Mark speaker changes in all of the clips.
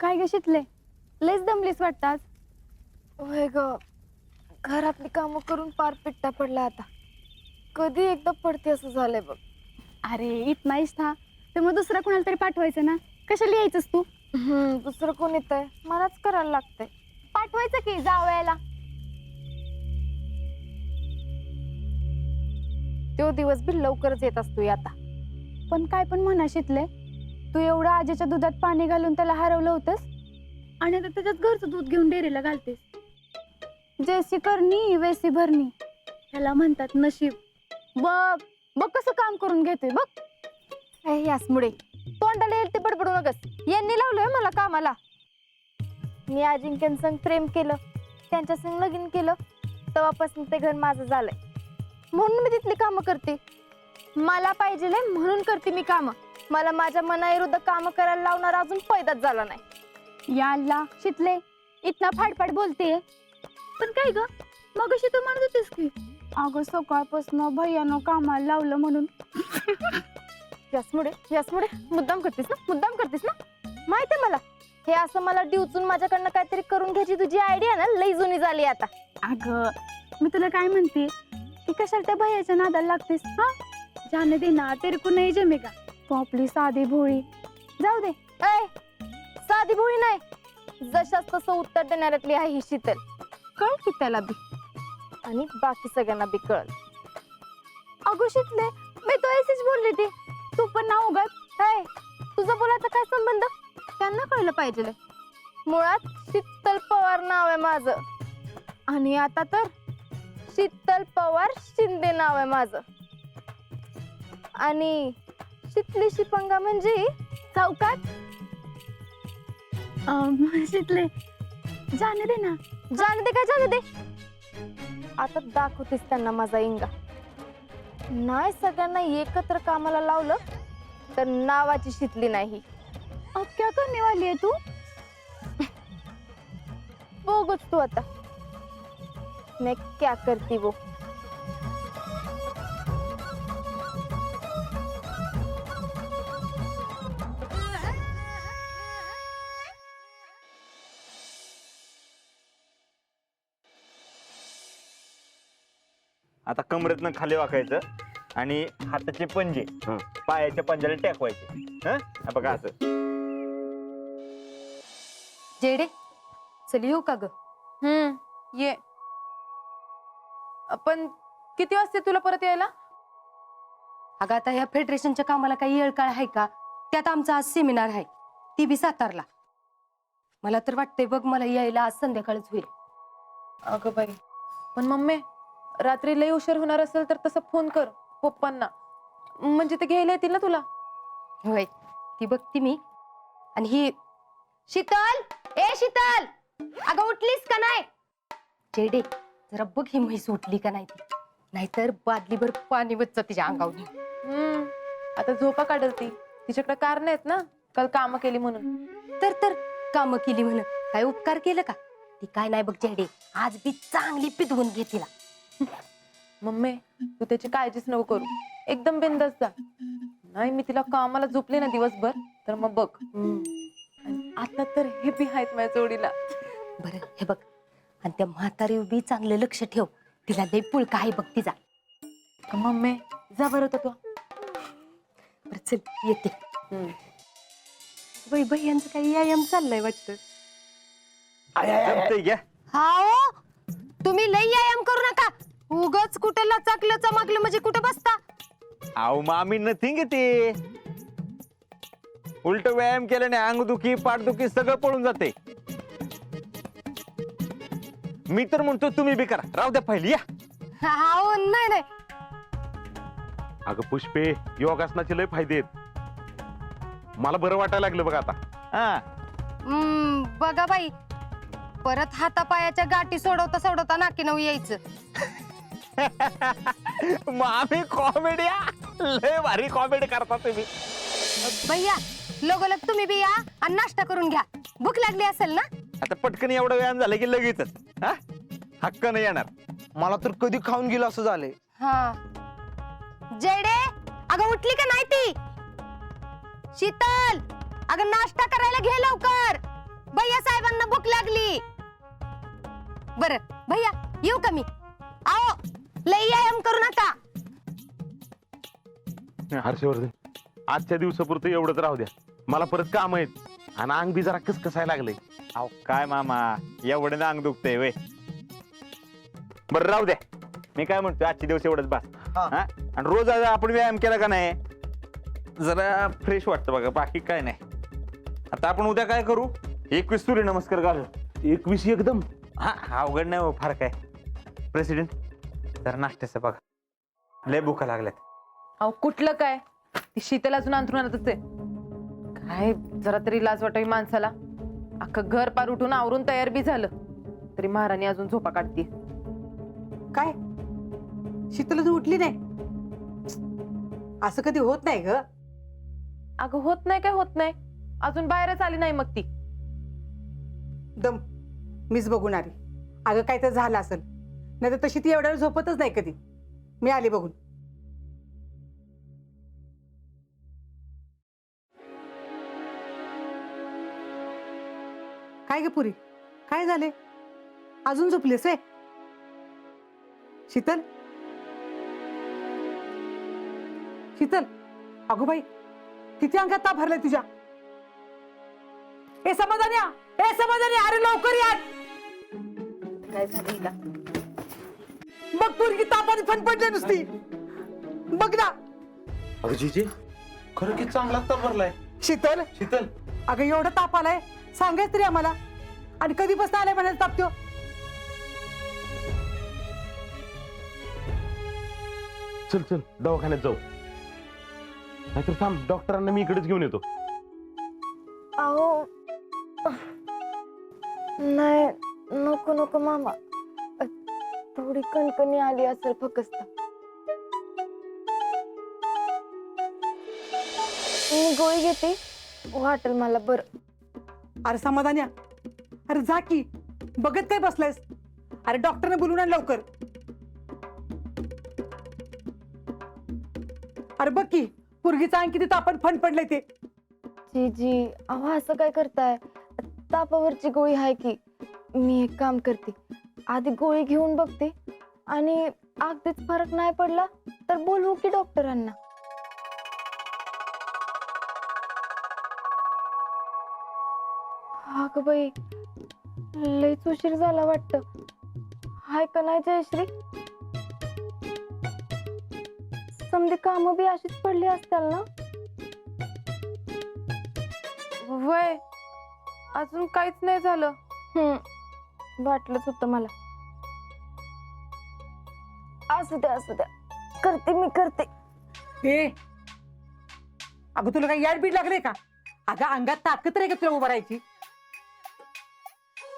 Speaker 1: काय ग शितले, लयच दमलीस वाटतं आज.
Speaker 2: होय ग, घरातली कामं करून पार पिट्टा पडला आता. कधी एकदा पडते असं झालंय बघ.
Speaker 1: अरे इथनाहीच था तर मग दुसरा कोणाला तरी पाठवायचं ना. कशाला यायचंस तू?
Speaker 2: दुसरं कोण येतंय? मलाच करायला लागतंय.
Speaker 1: पाठवायचं की जावयाला.
Speaker 2: तो दिवस बी लवकरच येत असतोय आता.
Speaker 1: पण काय पण म्हणा शितले, तू एवढं आजीच्या दुधात पाणी घालून त्याला हरवलं होतंस आणि आता त्याच्यात घरचं दूध घेऊन डेअरीला घालतेस. जैसी करनी वैसी भरणी, ह्याला म्हणतात नशीब. बघ बघ कसं काम करून घेतोय बघ.
Speaker 2: यासमुळे तोंडाला येईल ते बडबडू नकस. यांनी लावलंय मला कामाला. मी अजिंक्यांसंग प्रेम केलं, त्यांच्या संग लगीन केलं, तेव्हापासून ते घर माझं झालंय. म्हणून मी तिथली कामं करते. मला पाहिजे म्हणून करते मी कामं. मला माझ्या मनाविरुद्ध कामं करायला लावणार अजून पैदाच झाला नाही.
Speaker 1: या अल्ला शितले, इतना फाडफाड बोलतेय. पण काय ग, मगाशी तू म्हणत होतीस की अगं सकाळपासून भैयानं कामाला लावलं म्हणून.
Speaker 2: यासमुळे मुद्दाम करतेस ना माहिती आहे मला. हे असं मला डिवचून माझ्याकडनं काहीतरी करून घ्यायची तुझी आयडिया ना लई जुनी झाली आता.
Speaker 1: अगं मी तुला काय म्हणते की कशाला त्या भैयाच्या नादाला लागतेस. हा जाने दे ना, तेरे को नाही जमेगा. तू आपली साधी भोळी जाऊ दे.
Speaker 2: ऐ साधी भोळी नाही, जशाच तसं उत्तर देणाऱ्यातली आहे ही शीतल. कळ की त्याला बी आणि बाकी सगळ्यांना बी कळल.
Speaker 1: अगो शितले, मी तो ऐसीच बोलली ती. तू पण ना उगाच.
Speaker 2: ऐ तुझं बोलायचं काय संबंध? त्यांना कळलं पाहिजे. मुळात शीतल पवार नाव आहे माझं आणि आता तर शीतल पवार शिंदे नाव आहे माझं. आणि शितली शिपंगा म्हणजे
Speaker 1: चौकात. शितले जाने दे ना.
Speaker 2: जाणे दे काय जाणे दे. आता दाखवतेस त्यांना माझा इंगा. नाही सगळ्यांना एकत्र कामाला लावलं तर नावाची शितली नाही.
Speaker 1: अब क्या करने वाली है तू?
Speaker 2: बघच तू आता मैं क्या करती वो.
Speaker 3: आता कमरेतनं खाली वाकायचं आणि हाताचे पंजे पायाच्या पंजाला टेकवायचे. हा बघा असं.
Speaker 2: जेडे चल येऊ का ग?
Speaker 4: ये. पण किती वाजते तुला परत यायला?
Speaker 5: अगं आता ह्या फेडरेशनच्या कामाला काही येळ काळ आहे का? त्यात आमचा आज सेमिनार आहे, ती बी सातारला. मला तर वाटतंय बघ मला यायला आज संध्याकाळच होईल.
Speaker 4: अगं बाई, पण मम्मी रात्री लई उशीर होणार असेल तर तसं फोन कर पप्पांना, म्हणजे ते घ्यायला येतील ना तुला.
Speaker 5: होय ती बघती मी. आणि ही शीतल, ए शीतल, अगं उठलीस का नाही? जेडे जरा बघ ही म्हैस उठली का नाही ती, नाहीतर बादलीभर पाणी वच्च तिच्या अंगावर.
Speaker 4: आता झोपा काढल ती, तिच्याकडे कारण आहेत ना काल कामं केली म्हणून.
Speaker 5: तर कामं केली म्हणून काय उपकार केलं का? ती काय नाही बघ जेडे, आज बी चांगली पिदवून घे तिला.
Speaker 4: मम्मी तू त्याची काळजीच नको करू, एकदम बिंदास जा. नाही मी तिला कामाला झोपले ना दिवसभर तर मग बघ. आणि आता तर हे बी आहेत माझ्या जोडीला.
Speaker 5: बरं हे बघ, आणि त्या म्हातारी बी चांगलं लक्ष ठेव, तिला लई पुळका आहे बघ तिचा.
Speaker 4: मम्मी जा बरं होता तू.
Speaker 5: बरं चल येते. बाई बाई यांचं काही व्यायाम चाललाय वाटतं.
Speaker 3: जमतंय घ्या.
Speaker 5: हा तुम्ही लई व्यायाम करू नका, उगच कुठे लचाकलं चमकलं म्हणजे कुठे बसता.
Speaker 3: अहो मामी नथिंग आहे ते. उलट व्यायाम केल्याने अंगदुखी पाठदुखी सगळं पळून जाते. मी तर म्हणतो तुम्ही बी करा. राहू द्या पहिली या.
Speaker 5: हा नाही नाही.
Speaker 6: अगं पुष्पे, योगासनाचे लय फायदे आहेत. मला बरं वाटायला लागलं बघ आता.
Speaker 5: बघा बाई, परत हातापायाच्या गाठी सोडवता सोडवता नाकी नऊ यायचं.
Speaker 3: मामी कॉमेडी लय भारी कॉमेडी करता तुम्ही.
Speaker 5: भैया लोगोलग तुम्ही बी या आणि नाश्ता करून घ्या, भूक लागली असेल ना.
Speaker 3: आता पटकन एवढा व्यायाम झाला की लगेचच हक्क नाही येणार.
Speaker 7: मला तर कधी खाऊन गेलं असं झालंय.
Speaker 5: हा जेडे, अगं उठली का नाही ती? शीतल, अगं नाश्ता करायला घे लवकर. बर भैया येऊ का मी? आओ लई व्यायाम करू नका.
Speaker 6: हर्षवर्धन, आजच्या दिवसापुरतं एवढंच राहू द्या. मला परत काम आहेत आणि अंग बी जरा कसकसायला लागलंय.
Speaker 3: अहो काय मामा, एवढं अंग दुखतंय वय. बरं राहू द्या, मी काय म्हणतो आजचे दिवस एवढंच बस.
Speaker 7: हा.
Speaker 3: हा? आणि रोज आज आपण व्यायाम केला का नाही जरा फ्रेश वाटतं बघा, बाकी काय नाही. आता आपण उद्या काय करू, 21 सूर्य नमस्कार घालू.
Speaker 6: 21 एकदम.
Speaker 3: हा अवघड नाही हो, फार काय. प्रेसिडेंट जरा नाश्त्याचं बघा, लय भुका लागल्यात.
Speaker 4: अहो कुठलं काय, ती शीतल अजून अंथरुणातच आहे. काय जरा तरी लाज वाटावी माणसाला. अख्खं घर पार उठून आवरून तयार बी झालं तरी महाराणी अजून झोपा काढते.
Speaker 8: काय शीतल अजून उठली नाही? असं कधी होत नाही ग.
Speaker 4: अगं होत नाही काय होत नाही, अजून बाहेरच आली नाही मग ती.
Speaker 8: दम मीच बघून आली. अगं काय तर झालं असेल, नाही तर तशी ती एवढ्या वेळ झोपतच नाही कधी. मी आली बघून. काय ग पुरी, काय झाले? अजून झोपलीस आहे? शीतल, शीतल, अगो बाई किती अंगात ताप भरलाय तुझ्या. ए समाधान्या, ए समाधान्या, अरे लवकर या.
Speaker 4: काय झालं हिला?
Speaker 8: बघ पोरगी तापाने फणफणली नुसती. बघ ना.
Speaker 6: अगं जीजी, खरं की चांगला ताप भरलाय.
Speaker 8: शीतल,
Speaker 6: शीतल,
Speaker 8: अगं एवढा ताप आलाय सांगायच तरी आम्हाला. आणि कधीपासून आलाय म्हणायला ताप तो?
Speaker 6: चल चल दवाखान्यात जाऊ. नाहीतर थांब, डॉक्टरांना मी इकडेच घेऊन येतो.
Speaker 2: अहो नाही, नको नको मामा. थोडी कणकणी आली असेल फक्त. मी गोळी घेते, वाटेल मला बरं.
Speaker 8: अरे समाधान्या, अरे जा की, बघत काय बसलायस? अरे डॉक्टरने बोलून आण लवकर. अरे बघ की पोरगीचा अंग किती तापण फणफणलंय ते.
Speaker 2: जीजी अहो असं काय करताय? तापावरची गोळी आहे की. मी एक काम करते, आधी गोळी घेऊन बघते आणि अगदीच फरक नाही पडला तर बोलवू की डॉक्टरांना. हा ग बाई, लयच उशीर झाला वाटतं. हाय का नाही जयश्री? समधी काम बी अशीच पडली असतील ना?
Speaker 4: वय अजून काहीच नाही झालं.
Speaker 2: वाटलंच होतं मला. असू द्या असू द्या, करते मी करते.
Speaker 8: ए अगं तुला काही याड बीड लागले का? अगं अंगात ताकद आहे का तुला उभं राहायची?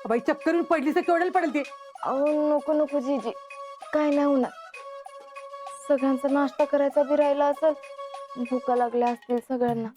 Speaker 8: बाई चक्करून पडलीस तर केवढ्याला पडेल ते?
Speaker 2: अहो नको नको जीजी, काय नाही होणार. सगळ्यांचा नाश्ता करायचा बी राहिला असेल, भुका लागल्या असतील सगळ्यांना.